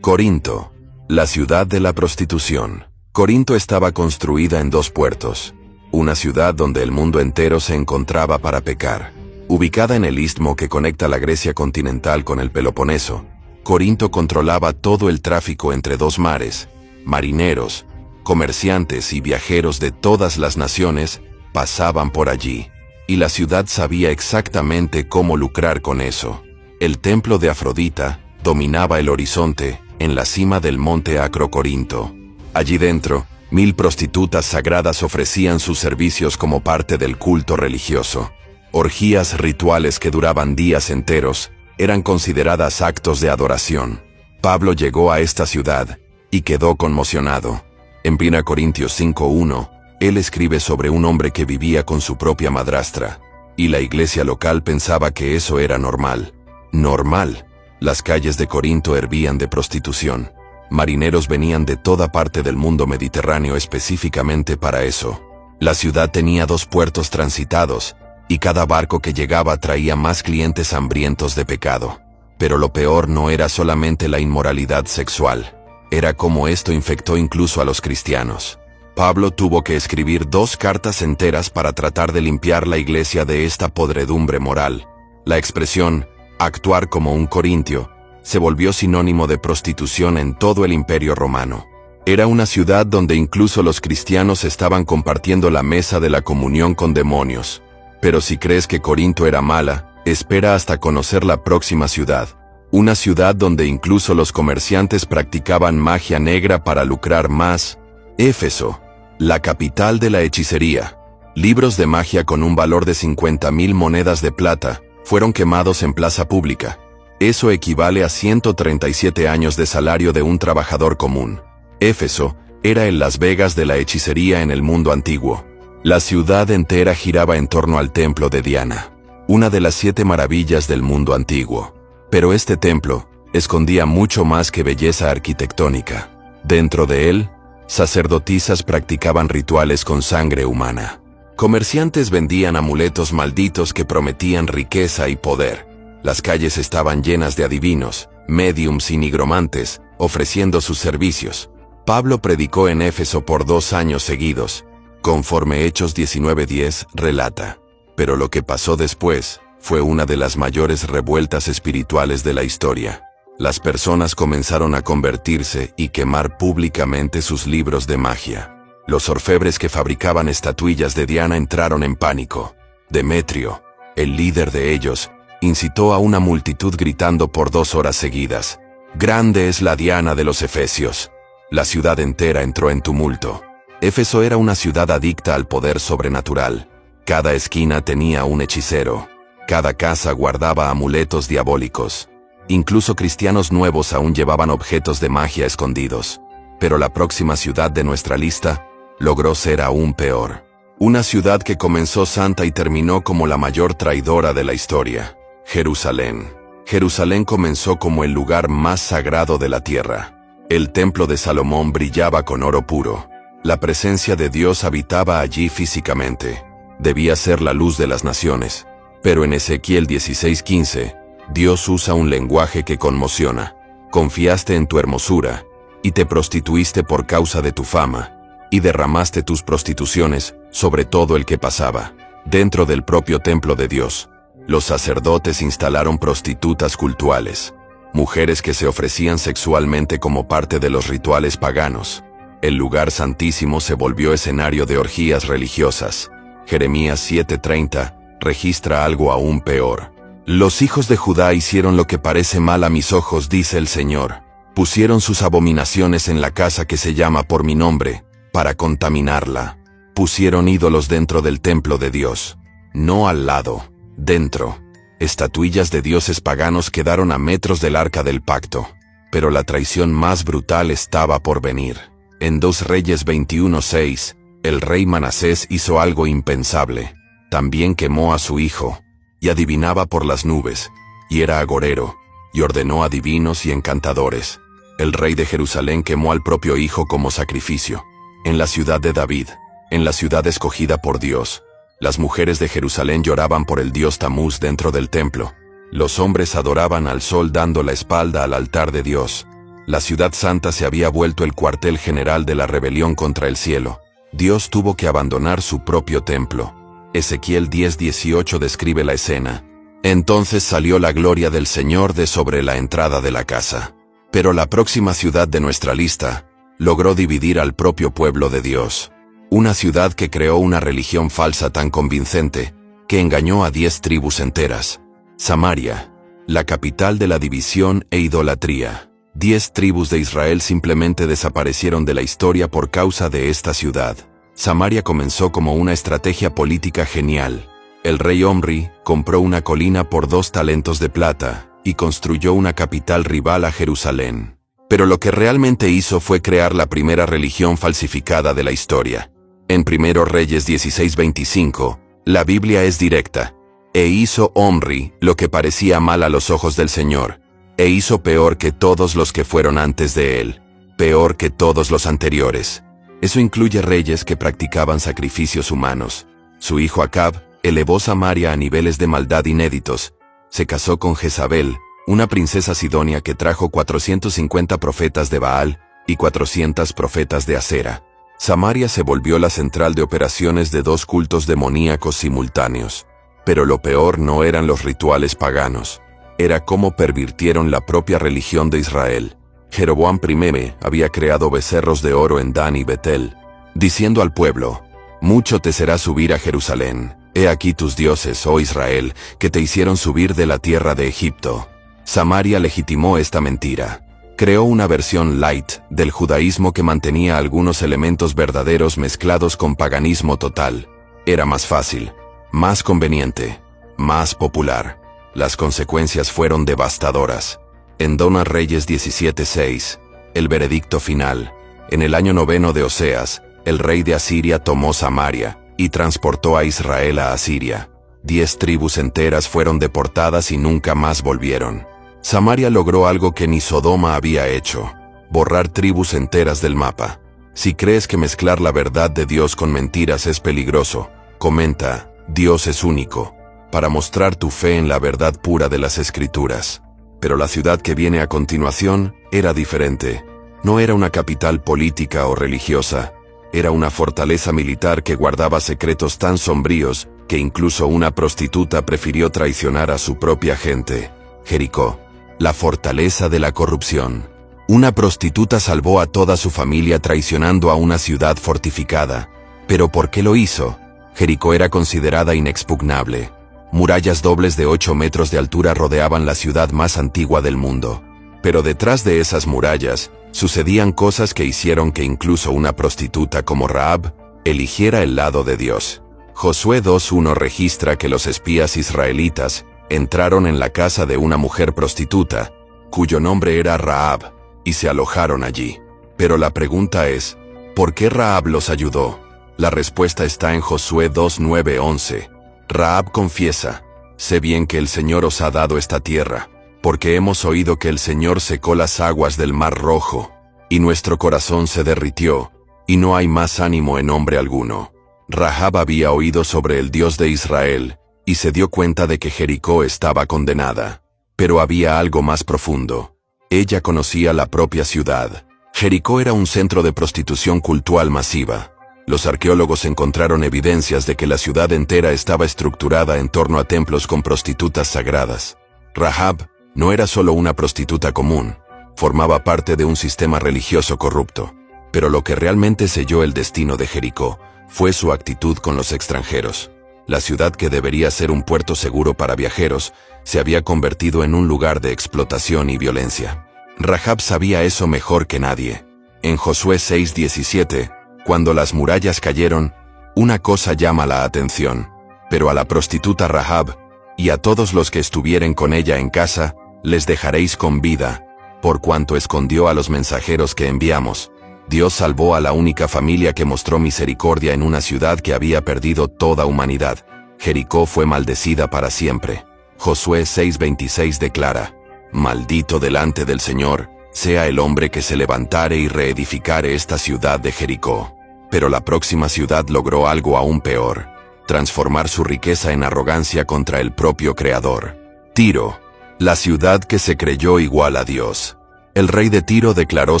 Corinto, la ciudad de la prostitución. Corinto estaba construida en dos puertos, una ciudad donde el mundo entero se encontraba para pecar. Ubicada en el istmo que conecta la Grecia continental con el Peloponeso, Corinto controlaba todo el tráfico entre dos mares. Marineros, comerciantes y viajeros de todas las naciones pasaban por allí, y la ciudad sabía exactamente cómo lucrar con eso. El templo de Afrodita dominaba el horizonte en la cima del monte Acrocorinto. Allí dentro, 1000 prostitutas sagradas ofrecían sus servicios como parte del culto religioso. Orgías rituales que duraban días enteros eran consideradas actos de adoración. Pablo llegó a esta ciudad y quedó conmocionado. En 1 Corintios 5:1, él escribe sobre un hombre que vivía con su propia madrastra, y la iglesia local pensaba que eso era normal. Normal. Las calles de Corinto hervían de prostitución. Marineros venían de toda parte del mundo mediterráneo específicamente para eso. La ciudad tenía 2 puertos transitados, y cada barco que llegaba traía más clientes hambrientos de pecado. Pero lo peor no era solamente la inmoralidad sexual. Era como esto infectó incluso a los cristianos. Pablo tuvo que escribir 2 cartas enteras para tratar de limpiar la iglesia de esta podredumbre moral. La expresión, actuar como un corintio, se volvió sinónimo de prostitución en todo el Imperio Romano. Era una ciudad donde incluso los cristianos estaban compartiendo la mesa de la comunión con demonios. Pero si crees que Corinto era mala, espera hasta conocer la próxima ciudad. Una ciudad donde incluso los comerciantes practicaban magia negra para lucrar más. Éfeso, la capital de la hechicería. Libros de magia con un valor de 50.000 monedas de plata fueron quemados en plaza pública. Eso equivale a 137 años de salario de un trabajador común. Éfeso era el Las Vegas de la hechicería en el mundo antiguo. La ciudad entera giraba en torno al templo de Diana, una de las 7 maravillas del mundo antiguo. Pero este templo escondía mucho más que belleza arquitectónica. Dentro de él, sacerdotisas practicaban rituales con sangre humana. Comerciantes vendían amuletos malditos que prometían riqueza y poder. Las calles estaban llenas de adivinos, médiums y nigromantes, ofreciendo sus servicios. Pablo predicó en Éfeso por 2 años seguidos, conforme Hechos 19:10 relata. Pero lo que pasó después fue una de las mayores revueltas espirituales de la historia. Las personas comenzaron a convertirse y quemar públicamente sus libros de magia. Los orfebres que fabricaban estatuillas de Diana entraron en pánico. Demetrio, el líder de ellos, incitó a una multitud gritando por 2 horas seguidas: «¡Grande es la Diana de los Efesios!». La ciudad entera entró en tumulto. Éfeso era una ciudad adicta al poder sobrenatural. Cada esquina tenía un hechicero. Cada casa guardaba amuletos diabólicos. Incluso cristianos nuevos aún llevaban objetos de magia escondidos. Pero la próxima ciudad de nuestra lista logró ser aún peor. Una ciudad que comenzó santa y terminó como la mayor traidora de la historia. Jerusalén. Jerusalén comenzó como el lugar más sagrado de la tierra. El templo de Salomón brillaba con oro puro. La presencia de Dios habitaba allí físicamente. Debía ser la luz de las naciones. Pero en Ezequiel 16:15, Dios usa un lenguaje que conmociona. Confiaste en tu hermosura, y te prostituiste por causa de tu fama, y derramaste tus prostituciones sobre todo el que pasaba. Dentro del propio templo de Dios, los sacerdotes instalaron prostitutas cultuales, mujeres que se ofrecían sexualmente como parte de los rituales paganos. El lugar santísimo se volvió escenario de orgías religiosas. Jeremías 7:30 registra algo aún peor. Los hijos de Judá hicieron lo que parece mal a mis ojos, dice el Señor. Pusieron sus abominaciones en la casa que se llama por mi nombre, para contaminarla. Pusieron ídolos dentro del templo de Dios. No al lado, dentro. Estatuillas de dioses paganos quedaron a metros del arca del pacto. Pero la traición más brutal estaba por venir. En 2 Reyes 21:6, el rey Manasés hizo algo impensable. También quemó a su hijo, y adivinaba por las nubes, y era agorero, y ordenó adivinos y encantadores. El rey de Jerusalén quemó al propio hijo como sacrificio. En la ciudad de David, en la ciudad escogida por Dios, las mujeres de Jerusalén lloraban por el dios Tamuz dentro del templo. Los hombres adoraban al sol dando la espalda al altar de Dios. La ciudad santa se había vuelto el cuartel general de la rebelión contra el cielo. Dios tuvo que abandonar su propio templo. Ezequiel 10:18 describe la escena. Entonces salió la gloria del Señor de sobre la entrada de la casa. Pero la próxima ciudad de nuestra lista logró dividir al propio pueblo de Dios. Una ciudad que creó una religión falsa tan convincente que engañó a 10 tribus enteras. Samaria, la capital de la división e idolatría. 10 tribus de Israel simplemente desaparecieron de la historia por causa de esta ciudad. Samaria comenzó como una estrategia política genial. El rey Omri compró una colina por 2 talentos de plata y construyó una capital rival a Jerusalén. Pero lo que realmente hizo fue crear la primera religión falsificada de la historia. En 1 Reyes 16:25, la Biblia es directa. E hizo Omri lo que parecía mal a los ojos del Señor, e hizo peor que todos los que fueron antes de él, peor que todos los anteriores. Eso incluye reyes que practicaban sacrificios humanos. Su hijo Acab elevó Samaria a niveles de maldad inéditos. Se casó con Jezabel, una princesa sidonia que trajo 450 profetas de Baal y 400 profetas de Acera. Samaria se volvió la central de operaciones de 2 cultos demoníacos simultáneos. Pero lo peor no eran los rituales paganos. Era cómo pervirtieron la propia religión de Israel. Jeroboam I había creado becerros de oro en Dan y Betel, diciendo al pueblo: «Mucho te será subir a Jerusalén. He aquí tus dioses, oh Israel, que te hicieron subir de la tierra de Egipto». Samaria legitimó esta mentira. Creó una versión light del judaísmo que mantenía algunos elementos verdaderos mezclados con paganismo total. Era más fácil, más conveniente, más popular. Las consecuencias fueron devastadoras. En 2 Reyes 17:6, el veredicto final. En el año 9 de Oseas, el rey de Asiria tomó Samaria y transportó a Israel a Asiria. 10 tribus enteras fueron deportadas y nunca más volvieron. Samaria logró algo que ni Sodoma había hecho: borrar tribus enteras del mapa. Si crees que mezclar la verdad de Dios con mentiras es peligroso, comenta: Dios es único, para mostrar tu fe en la verdad pura de las Escrituras. Pero la ciudad que viene a continuación era diferente. No era una capital política o religiosa. Era una fortaleza militar que guardaba secretos tan sombríos que incluso una prostituta prefirió traicionar a su propia gente. Jericó, la fortaleza de la corrupción. Una prostituta salvó a toda su familia traicionando a una ciudad fortificada. ¿Pero por qué lo hizo? Jericó era considerada inexpugnable. Murallas dobles de 8 metros de altura rodeaban la ciudad más antigua del mundo. Pero detrás de esas murallas, sucedían cosas que hicieron que incluso una prostituta como Rahab eligiera el lado de Dios. Josué 2:1 registra que los espías israelitas entraron en la casa de una mujer prostituta, cuyo nombre era Rahab, y se alojaron allí. Pero la pregunta es, ¿por qué Rahab los ayudó? La respuesta está en Josué 2:9-11. Rahab confiesa: «Sé bien que el Señor os ha dado esta tierra, porque hemos oído que el Señor secó las aguas del Mar Rojo, y nuestro corazón se derritió, y no hay más ánimo en hombre alguno». Rahab había oído sobre el Dios de Israel, y se dio cuenta de que Jericó estaba condenada. Pero había algo más profundo. Ella conocía la propia ciudad. Jericó era un centro de prostitución cultural masiva. Los arqueólogos encontraron evidencias de que la ciudad entera estaba estructurada en torno a templos con prostitutas sagradas. Rahab no era solo una prostituta común, formaba parte de un sistema religioso corrupto. Pero lo que realmente selló el destino de Jericó fue su actitud con los extranjeros. La ciudad, que debería ser un puerto seguro para viajeros, se había convertido en un lugar de explotación y violencia. Rahab sabía eso mejor que nadie. En Josué 6:17, cuando las murallas cayeron, una cosa llama la atención: «Pero a la prostituta Rahab, y a todos los que estuvieren con ella en casa, les dejaréis con vida, por cuanto escondió a los mensajeros que enviamos». Dios salvó a la única familia que mostró misericordia en una ciudad que había perdido toda humanidad. Jericó fue maldecida para siempre. Josué 6:26 declara: «Maldito delante del Señor sea el hombre que se levantare y reedificare esta ciudad de Jericó». Pero la próxima ciudad logró algo aún peor: transformar su riqueza en arrogancia contra el propio Creador. Tiro, la ciudad que se creyó igual a Dios. El rey de Tiro declaró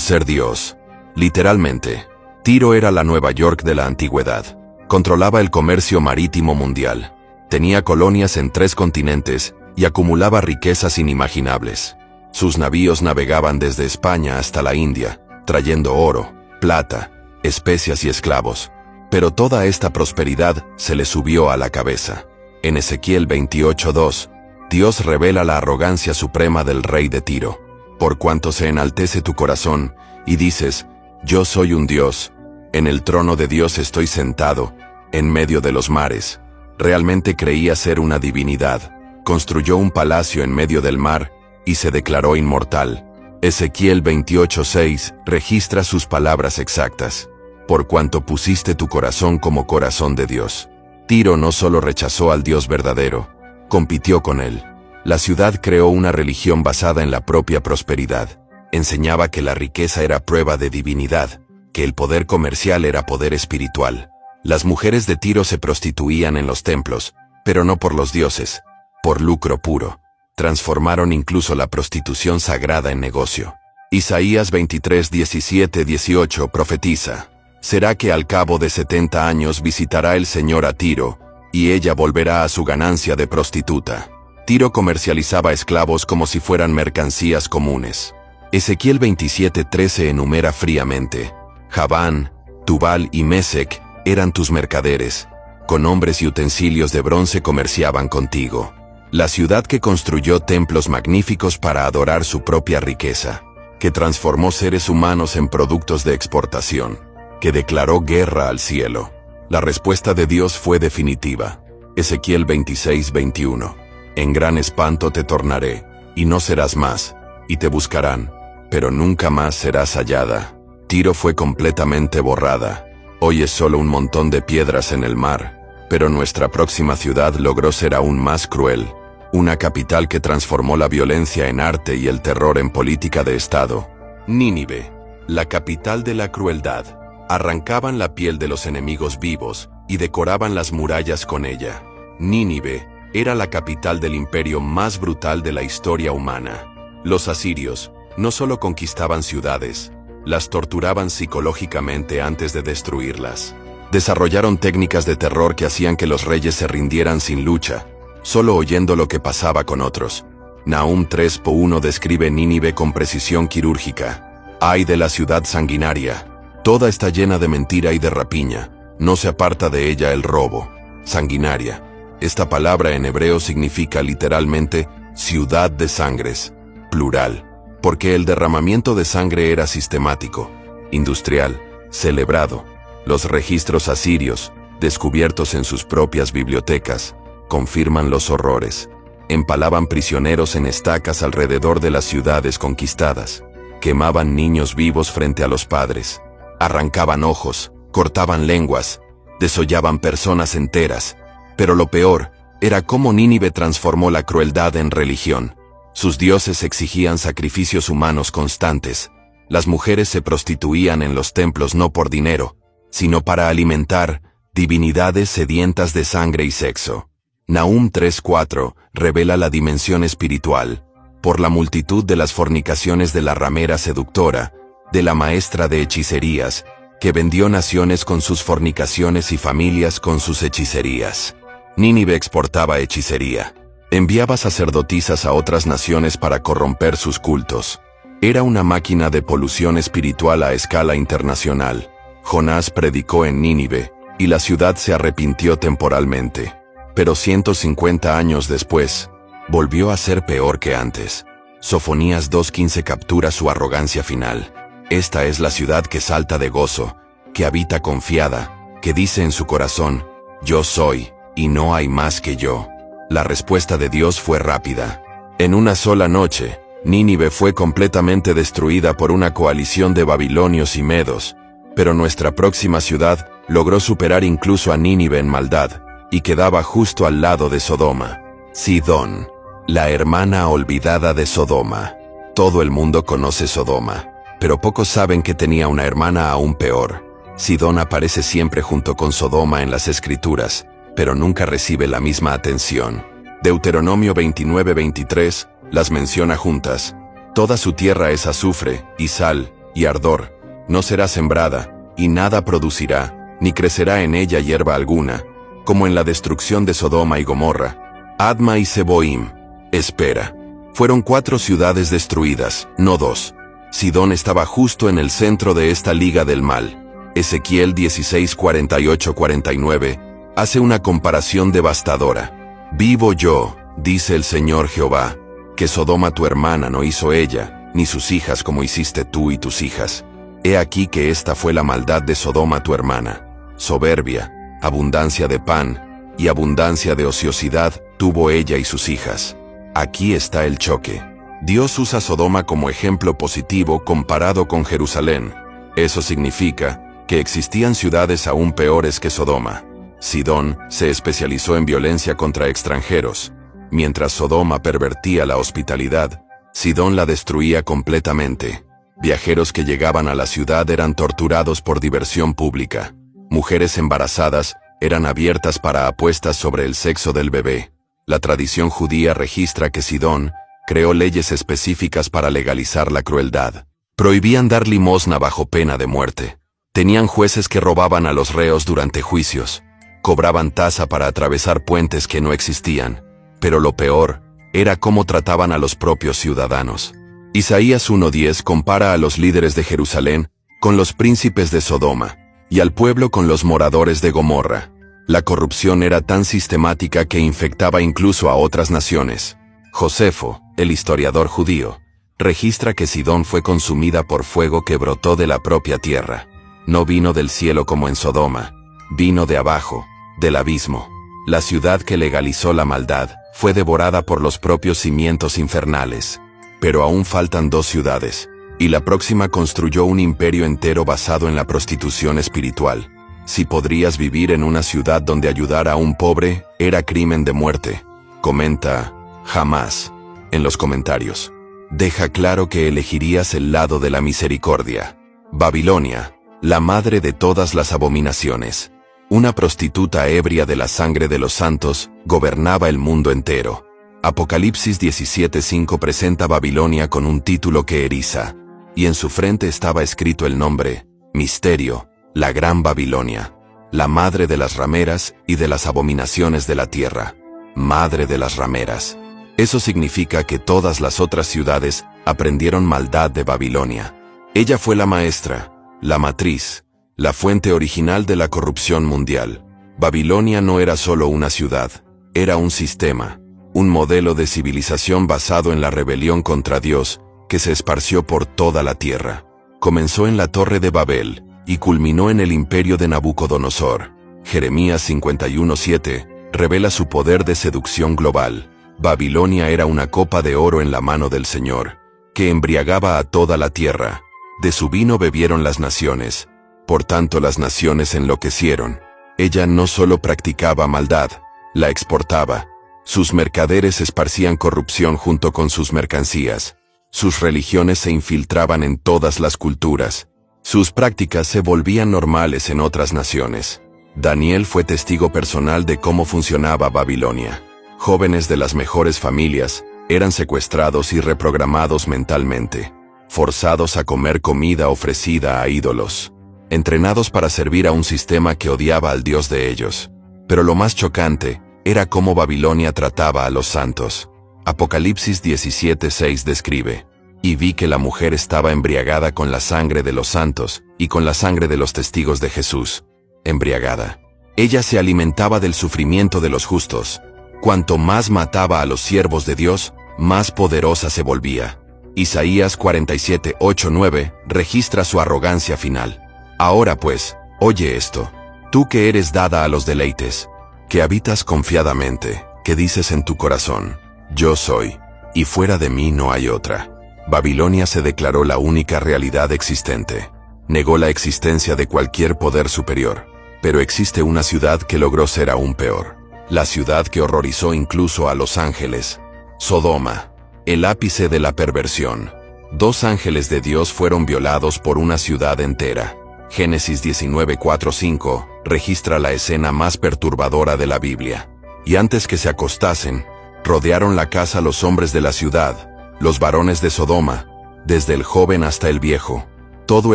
ser Dios. Literalmente, Tiro era la Nueva York de la antigüedad. Controlaba el comercio marítimo mundial. Tenía colonias en 3 continentes y acumulaba riquezas inimaginables. Sus navíos navegaban desde España hasta la India, trayendo oro, plata, especias y esclavos. Pero toda esta prosperidad se le subió a la cabeza. En Ezequiel 28:2, Dios revela la arrogancia suprema del rey de Tiro. Por cuanto se enaltece tu corazón y dices, yo soy un Dios, en el trono de Dios estoy sentado, en medio de los mares. Realmente creía ser una divinidad. Construyó un palacio en medio del mar y se declaró inmortal. Ezequiel 28:6 registra sus palabras exactas. Por cuanto pusiste tu corazón como corazón de Dios. Tiro no solo rechazó al Dios verdadero, compitió con él. La ciudad creó una religión basada en la propia prosperidad. Enseñaba que la riqueza era prueba de divinidad, que el poder comercial era poder espiritual. Las mujeres de Tiro se prostituían en los templos, pero no por los dioses, por lucro puro. Transformaron incluso la prostitución sagrada en negocio. Isaías 23:17-18 profetiza. Será que al cabo de 70 años visitará el Señor a Tiro, y ella volverá a su ganancia de prostituta. Tiro comercializaba esclavos como si fueran mercancías comunes. Ezequiel 27:13 enumera fríamente. Javán, Tubal y Mesec eran tus mercaderes. Con hombres y utensilios de bronce comerciaban contigo. La ciudad que construyó templos magníficos para adorar su propia riqueza, que transformó seres humanos en productos de exportación, que declaró guerra al cielo. La respuesta de Dios fue definitiva. Ezequiel 26:21. En gran espanto te tornaré, y no serás más, y te buscarán, pero nunca más serás hallada. Tiro fue completamente borrada. Hoy es solo un montón de piedras en el mar, pero nuestra próxima ciudad logró ser aún más cruel. Una capital que transformó la violencia en arte y el terror en política de Estado. Nínive, la capital de la crueldad. Arrancaban la piel de los enemigos vivos y decoraban las murallas con ella. Nínive era la capital del imperio más brutal de la historia humana. Los asirios no solo conquistaban ciudades, las torturaban psicológicamente antes de destruirlas. Desarrollaron técnicas de terror que hacían que los reyes se rindieran sin lucha, solo oyendo lo que pasaba con otros. Nahum 3:1 describe Nínive con precisión quirúrgica. Ay de la ciudad sanguinaria. Toda está llena de mentira y de rapiña. No se aparta de ella el robo. Sanguinaria. Esta palabra en hebreo significa literalmente ciudad de sangres, plural, porque el derramamiento de sangre era sistemático, industrial, celebrado. Los registros asirios, descubiertos en sus propias bibliotecas, confirman los horrores. Empalaban prisioneros en estacas alrededor de las ciudades conquistadas. Quemaban niños vivos frente a los padres. Arrancaban ojos, cortaban lenguas, desollaban personas enteras. Pero lo peor era cómo Nínive transformó la crueldad en religión. Sus dioses exigían sacrificios humanos constantes. Las mujeres se prostituían en los templos no por dinero, sino para alimentar divinidades sedientas de sangre y sexo. Nahum 3:4 revela la dimensión espiritual, por la multitud de las fornicaciones de la ramera seductora, de la maestra de hechicerías, que vendió naciones con sus fornicaciones y familias con sus hechicerías. Nínive exportaba hechicería. Enviaba sacerdotisas a otras naciones para corromper sus cultos. Era una máquina de polución espiritual a escala internacional. Jonás predicó en Nínive, y la ciudad se arrepintió temporalmente. Pero 150 años después, volvió a ser peor que antes. Sofonías 2:15 captura su arrogancia final. Esta es la ciudad que salta de gozo, que habita confiada, que dice en su corazón, yo soy, y no hay más que yo. La respuesta de Dios fue rápida. En una sola noche, Nínive fue completamente destruida por una coalición de babilonios y medos, pero nuestra próxima ciudad logró superar incluso a Nínive en maldad, y quedaba justo al lado de Sodoma. Sidón, la hermana olvidada de Sodoma. Todo el mundo conoce Sodoma, pero pocos saben que tenía una hermana aún peor. Sidón aparece siempre junto con Sodoma en las Escrituras, pero nunca recibe la misma atención. Deuteronomio 29:23 las menciona juntas. Toda su tierra es azufre, y sal, y ardor. No será sembrada, y nada producirá, ni crecerá en ella hierba alguna, como en la destrucción de Sodoma y Gomorra. Adma y Zeboim. Espera. Fueron 4 ciudades destruidas, no 2. Sidón estaba justo en el centro de esta liga del mal. Ezequiel 16:48-49 hace una comparación devastadora. Vivo yo, dice el Señor Jehová, que Sodoma tu hermana no hizo ella, ni sus hijas como hiciste tú y tus hijas. He aquí que esta fue la maldad de Sodoma tu hermana. Soberbia, abundancia de pan, y abundancia de ociosidad tuvo ella y sus hijas. Aquí está el choque. Dios usa Sodoma como ejemplo positivo comparado con Jerusalén. Eso significa que existían ciudades aún peores que Sodoma. Sidón se especializó en violencia contra extranjeros. Mientras Sodoma pervertía la hospitalidad, Sidón la destruía completamente. Viajeros que llegaban a la ciudad eran torturados por diversión pública. Mujeres embarazadas eran abiertas para apuestas sobre el sexo del bebé. La tradición judía registra que Sidón creó leyes específicas para legalizar la crueldad. Prohibían dar limosna bajo pena de muerte. Tenían jueces que robaban a los reos durante juicios. Cobraban tasa para atravesar puentes que no existían. Pero lo peor era cómo trataban a los propios ciudadanos. Isaías 1:10 compara a los líderes de Jerusalén con los príncipes de Sodoma, y al pueblo con los moradores de Gomorra. La corrupción era tan sistemática que infectaba incluso a otras naciones. Josefo, el historiador judío, registra que Sidón fue consumida por fuego que brotó de la propia tierra. No vino del cielo como en Sodoma, vino de abajo, del abismo. La ciudad que legalizó la maldad fue devorada por los propios cimientos infernales. Pero aún faltan 2 ciudades, y la próxima construyó un imperio entero basado en la prostitución espiritual. Si podrías vivir en una ciudad donde ayudar a un pobre era crimen de muerte, comenta Jamás en los comentarios. Deja claro que elegirías el lado de la misericordia. Babilonia, la madre de todas las abominaciones. Una prostituta ebria de la sangre de los santos gobernaba el mundo entero. Apocalipsis 17:5 presenta Babilonia con un título que eriza, y en su frente estaba escrito el nombre, Misterio, la Gran Babilonia, la madre de las rameras y de las abominaciones de la tierra. Madre de las rameras. Eso significa que todas las otras ciudades aprendieron maldad de Babilonia. Ella fue la maestra, la matriz, la fuente original de la corrupción mundial. Babilonia no era solo una ciudad, era un sistema, un modelo de civilización basado en la rebelión contra Dios, que se esparció por toda la tierra. Comenzó en la Torre de Babel, y culminó en el imperio de Nabucodonosor. Jeremías 51:7 revela su poder de seducción global. Babilonia era una copa de oro en la mano del Señor, que embriagaba a toda la tierra. De su vino bebieron las naciones, por tanto las naciones enloquecieron. Ella no solo practicaba maldad, la exportaba. Sus mercaderes esparcían corrupción junto con sus mercancías. Sus religiones se infiltraban en todas las culturas. Sus prácticas se volvían normales en otras naciones. Daniel fue testigo personal de cómo funcionaba Babilonia. Jóvenes de las mejores familias eran secuestrados y reprogramados mentalmente, forzados a comer comida ofrecida a ídolos, entrenados para servir a un sistema que odiaba al Dios de ellos. Pero lo más chocante era cómo Babilonia trataba a los santos. Apocalipsis 17:6 describe: y vi que la mujer estaba embriagada con la sangre de los santos y con la sangre de los testigos de Jesús. Embriagada. Ella se alimentaba del sufrimiento de los justos. Cuanto más mataba a los siervos de Dios, más poderosa se volvía. Isaías 47:8-9 registra su arrogancia final. Ahora pues, oye esto, tú que eres dada a los deleites, que habitas confiadamente, que dices en tu corazón, yo soy, y fuera de mí no hay otra. Babilonia se declaró la única realidad existente. Negó la existencia de cualquier poder superior. Pero existe una ciudad que logró ser aún peor. La ciudad que horrorizó incluso a los ángeles. Sodoma, el ápice de la perversión. 2 ángeles de Dios fueron violados por una ciudad entera. Génesis 19:4-5 registra la escena más perturbadora de la Biblia. Y antes que se acostasen, rodearon la casa los hombres de la ciudad, los varones de Sodoma, desde el joven hasta el viejo, todo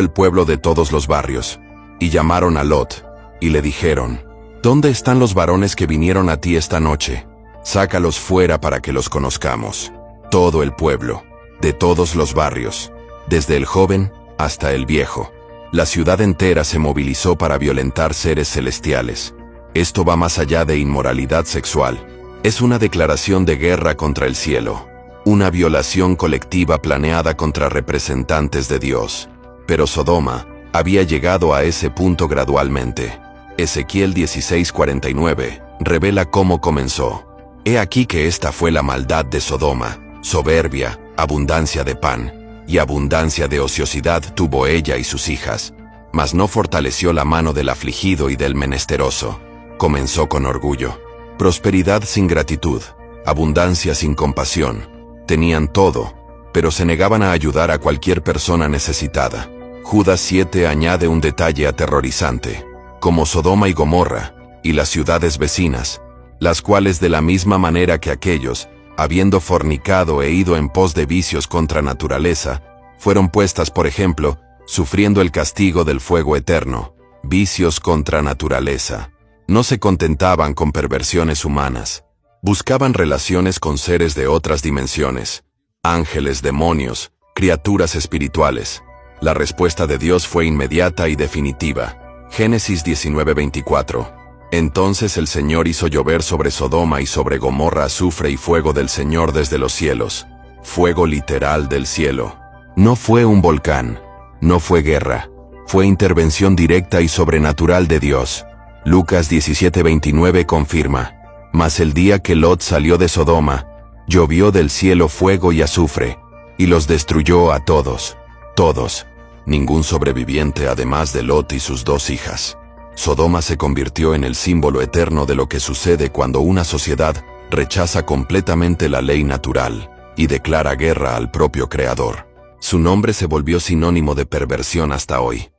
el pueblo de todos los barrios. Y llamaron a Lot, y le dijeron: ¿Dónde están los varones que vinieron a ti esta noche? Sácalos fuera para que los conozcamos. Todo el pueblo, de todos los barrios, desde el joven hasta el viejo. La ciudad entera se movilizó para violentar seres celestiales. Esto va más allá de inmoralidad sexual. Es una declaración de guerra contra el cielo. Una violación colectiva planeada contra representantes de Dios. Pero Sodoma había llegado a ese punto gradualmente. Ezequiel 16:49 revela cómo comenzó. He aquí que esta fue la maldad de Sodoma: soberbia, abundancia de pan, y abundancia de ociosidad tuvo ella y sus hijas. Mas no fortaleció la mano del afligido y del menesteroso. Comenzó con orgullo. Prosperidad sin gratitud, abundancia sin compasión. Tenían todo, pero se negaban a ayudar a cualquier persona necesitada. Judas 7 añade un detalle aterrorizante. Como Sodoma y Gomorra, y las ciudades vecinas, las cuales de la misma manera que aquellos, habiendo fornicado e ido en pos de vicios contra naturaleza, fueron puestas, por ejemplo, sufriendo el castigo del fuego eterno. Vicios contra naturaleza. No se contentaban con perversiones humanas. Buscaban relaciones con seres de otras dimensiones, ángeles, demonios, criaturas espirituales. La respuesta de Dios fue inmediata y definitiva. Génesis 19:24. Entonces el Señor hizo llover sobre Sodoma y sobre Gomorra azufre y fuego del Señor desde los cielos. Fuego literal del cielo. No fue un volcán, no fue guerra, fue intervención directa y sobrenatural de Dios. Lucas 17:29 confirma. Mas el día que Lot salió de Sodoma, llovió del cielo fuego y azufre, y los destruyó a todos. Todos. Ningún sobreviviente además de Lot y sus 2 hijas. Sodoma se convirtió en el símbolo eterno de lo que sucede cuando una sociedad rechaza completamente la ley natural y declara guerra al propio Creador. Su nombre se volvió sinónimo de perversión hasta hoy.